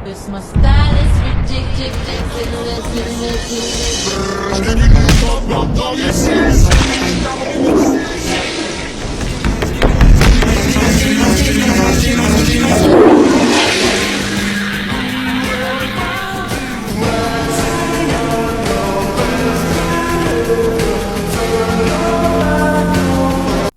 This my style is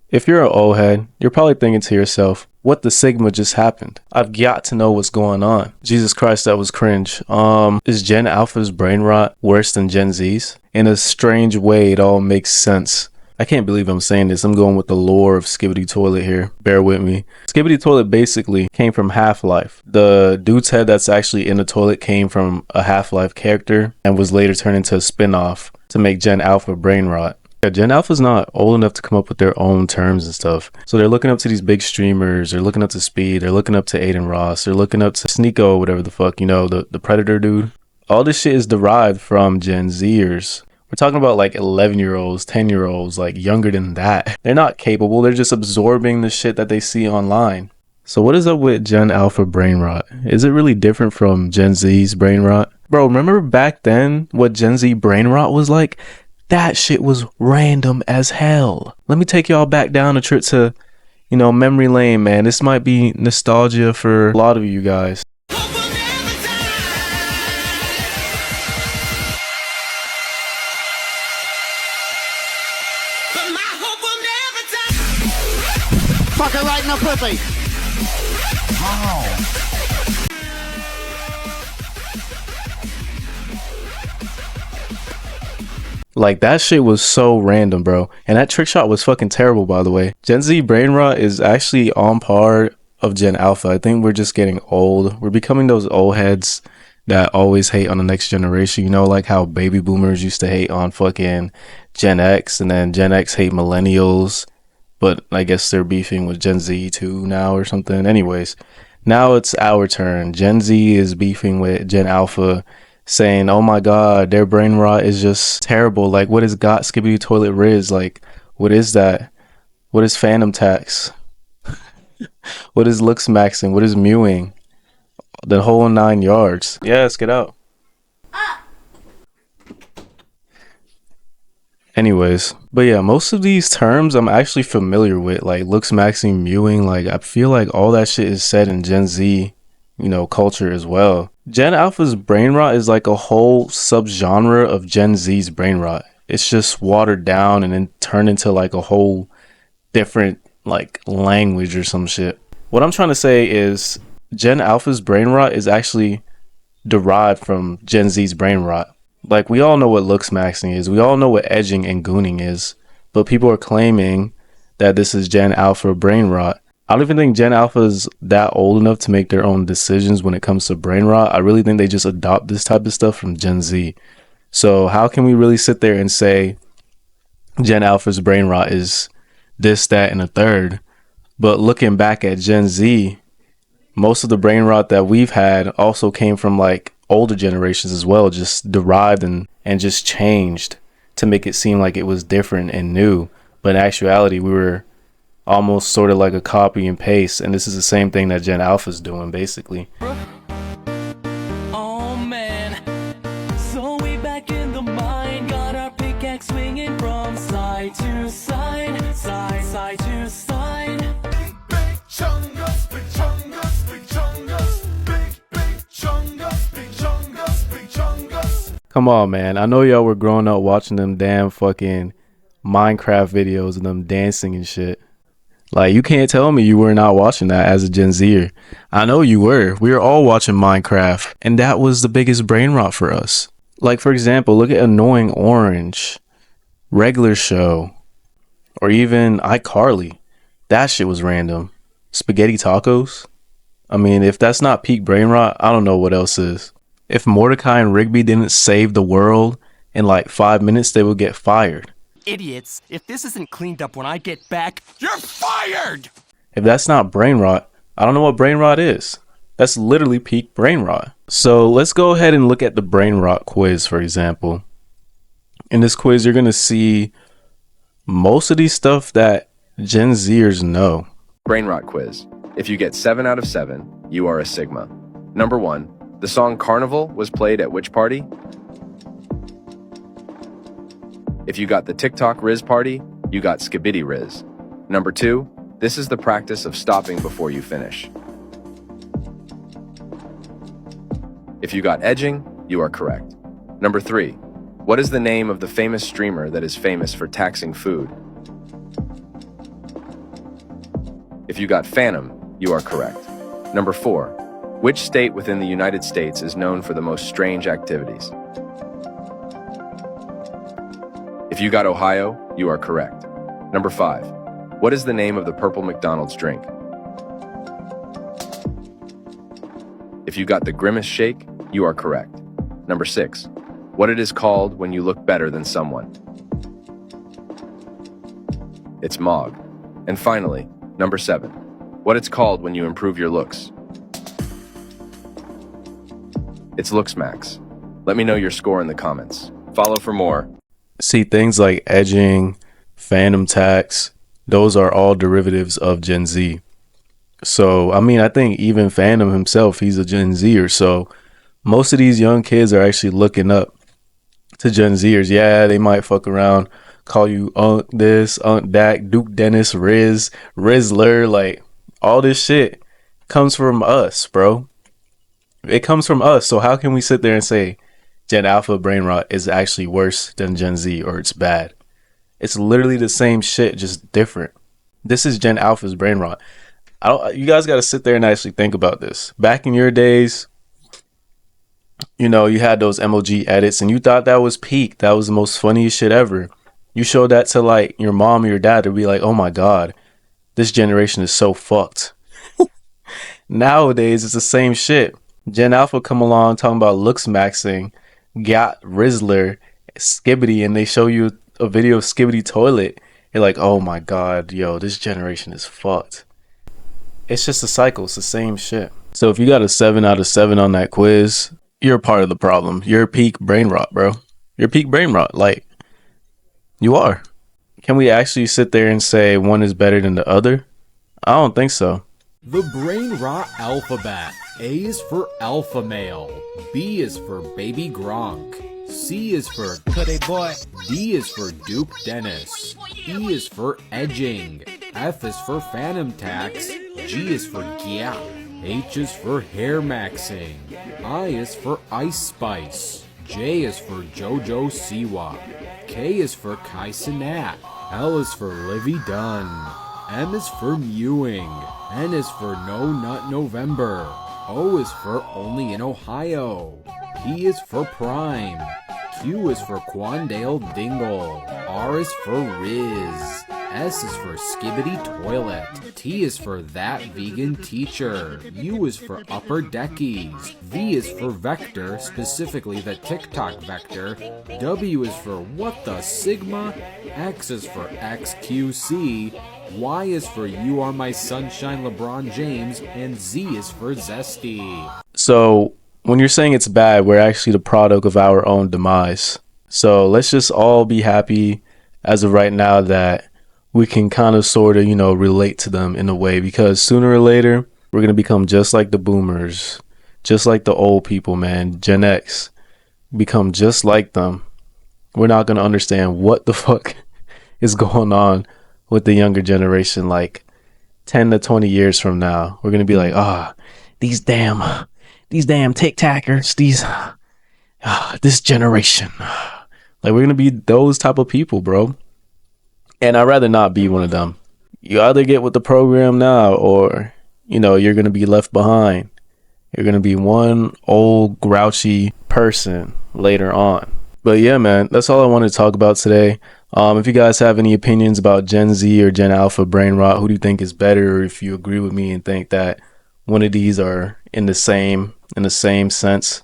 If you're an old head, you're probably thinking to yourself, what the Sigma just happened? I've got to know what's going on. Jesus Christ, that was cringe. Is Gen Alpha's brain rot worse than Gen Z's? In a strange way, it all makes sense. I can't believe I'm saying this. I'm going with the lore of skibiditoilet here. Bear with me. Skibiditoilet basically came from Half-Life. The dude's head that's actually in the toilet came from a Half-Life character and was later turned into a spin-off to make Gen Alpha brain rot. Yeah, Gen Alpha's not old enough to come up with their own terms and stuff. So they're looking up to these big streamers, they're looking up to Speed, they're looking up to Aiden Ross, they're looking up to Sneeko, whatever the fuck, you know, the Predator dude. All this shit is derived from Gen Zers. We're talking about like 11-year-olds, 10-year-olds, like younger than that. They're not capable, they're just absorbing the shit that they see online. So what is up with Gen Alpha brain rot? Is it really different from Gen Z's brain rot? Bro, remember back then what Gen Z brain rot was like? That shit was random as hell. Let me take y'all back down a trip to, you know, memory lane, man. This might be nostalgia for a lot of you guys. Fucker right in the pussy. Wow. Like, that shit was so random, bro. And that trick shot was fucking terrible, by the way. Gen Z brain rot is actually on par of Gen Alpha. I think we're just getting old. We're becoming those old heads that always hate on the next generation. You know, like how baby boomers used to hate on fucking Gen X, and then Gen X hate millennials. But I guess they're beefing with Gen Z too now or something. Anyways, now it's our turn. Gen Z is beefing with Gen Alpha, saying, oh my god, their brain rot is just terrible. Like, what is got skibiditoilet rizz? Like, what is that? What is phantom tax? What is looks maxing? What is mewing? The whole 9 yards. Yeah, let's get out. Anyways, but yeah, most of these terms I'm actually familiar with, like looks maxing, mewing. Like, I feel like all that shit is said in Gen Z, you know, culture as well. Gen Alpha's brain rot is like a whole subgenre of Gen Z's brain rot. It's just watered down and then turned into like a whole different like language or some shit. What I'm trying to say is Gen Alpha's brain rot is actually derived from Gen Z's brain rot. Like, we all know what looks maxing is. We all know what edging and gooning is. But people are claiming that this is Gen Alpha brain rot. I don't even think Gen Alpha is that old enough to make their own decisions when it comes to brain rot. I really think they just adopt this type of stuff from Gen Z. So how can we really sit there and say Gen Alpha's brain rot is this, that, and a third? But looking back at Gen Z, most of the brain rot that we've had also came from like older generations as well, just derived and just changed to make it seem like it was different and new. But in actuality, we were almost sort of like a copy and paste, and this is the same thing that Gen Alpha's doing basically. Oh man, so we back in the mine, got our pickaxe swinging from side to side, side to side. Big chungus, big chungus, big chungus, big chungus, big chungus, big chungus. Come on, man. I know y'all were growing up watching them damn fucking Minecraft videos of them dancing and shit. Like, you can't tell me you were not watching that as a Gen Zer. I know you were. We were all watching Minecraft, and that was the biggest brain rot for us. Like, for example, look at Annoying Orange, Regular Show, or even iCarly. That shit was random. Spaghetti tacos? I mean, if that's not peak brain rot, I don't know what else is. If Mordecai and Rigby didn't save the world in like 5 minutes, they would get fired. Idiots, if this isn't cleaned up when I get back, you're fired! If that's not brain rot, I don't know what brain rot is. That's literally peak brain rot. So let's go ahead and look at the brain rot quiz, for example. In this quiz, you're going to see most of these stuff that Gen Zers know. Brain rot quiz. If you get 7 out of 7, you are a Sigma. Number 1, The song Carnival was played at which party? If you got the TikTok rizz party, you got skibiditoilet. Number 2, this is the practice of stopping before you finish. If you got edging, you are correct. Number 3, what is the name of the famous streamer that is famous for taxing food? If you got phantom, you are correct. Number 4, which state within the United States is known for the most strange activities? If you got Ohio, you are correct. Number 5, what is the name of the purple McDonald's drink? If you got the grimace shake, you are correct. Number 6, what it is called when you look better than someone? It's Mog. And finally, number 7, what it's called when you improve your looks? It's Looks Max. Let me know your score in the comments. Follow for more. See, things like edging, phantom tax, those are all derivatives of Gen Z. So, I mean, I think even Phantom himself, he's a Gen Zer. So most of these young kids are actually looking up to Gen Zers. Yeah, they might fuck around, call you Unc this, Unc that, Duke Dennis, Rizz, Rizzler. Like, all this shit comes from us, bro. It comes from us. So how can we sit there and say Gen Alpha brain rot is actually worse than Gen Z, or it's bad? It's literally the same shit, just different. This is Gen Alpha's brain rot. You guys got to sit there and actually think about this. Back in your days, you know, you had those MLG edits and you thought that was peak. That was the most funniest shit ever. You showed that to like your mom or your dad, to be like, oh my God, this generation is so fucked. Nowadays, it's the same shit. Gen Alpha come along talking about looks maxing, got Rizzler, Skibidi, and they show you a video of Skibiditoilet. You're like, oh my God, yo, this generation is fucked. It's just a cycle. It's the same shit. So if you got a 7 out of 7 on that quiz, you're part of the problem. You're peak brain rot, bro. You're peak brain rot. Like, you are. Can we actually sit there and say one is better than the other? I don't think so. The brain rot alphabet. A is for alpha male. B is for baby Gronk. C is for Cuddy Boy. D is for Duke Dennis. E is for edging. F is for phantom tax. G is for gap. H is for hair maxing. I is for ice spice. J is for Jojo Siwa. K is for Kai Sinat. L is for Livy Dunn. M is for mewing. N is for No Nut November. O is for Only in Ohio. P is for Prime. Q is for Quandale Dingle. R is for Rizz. S is for Skibiditoilet. T is for That Vegan Teacher. U is for Upper Deckies. V is for Vector, specifically the TikTok vector. W is for What the Sigma. X is for XQC. Y is for You Are My Sunshine LeBron James. And Z is for Zesty. So when you're saying it's bad, we're actually the product of our own demise. So let's just all be happy as of right now that we can kind of sort of, you know, relate to them in a way, because sooner or later we're going to become just like the boomers, just like the old people, man. Gen X, become just like them. We're not going to understand what the fuck is going on with the younger generation. Like 10 to 20 years from now, we're going to be like, these damn tic-tackers, this generation. Like, we're going to be those type of people, bro. And I'd rather not be one of them. You either get with the program now, or, you know, you're going to be left behind. You're going to be one old grouchy person later on. But yeah, man, that's all I wanted to talk about today. If you guys have any opinions about Gen Z or Gen Alpha brain rot, who do you think is better? Or if you agree with me and think that one of these are in the same sense,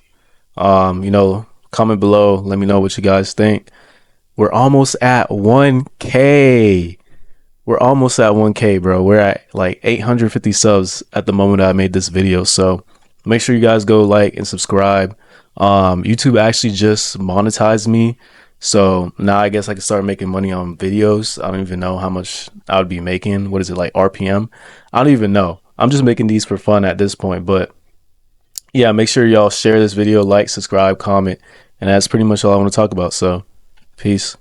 you know, comment below. Let me know what you guys think. We're almost at 1K. We're almost at 1K, bro. We're at like 850 subs at the moment I made this video. So make sure you guys go like and subscribe. YouTube actually just monetized me. So now I guess I can start making money on videos. I don't even know how much I would be making. What is it, like RPM? I don't even know. I'm just making these for fun at this point. But yeah, make sure y'all share this video, like, subscribe, comment, and that's pretty much all I want to talk about. So peace.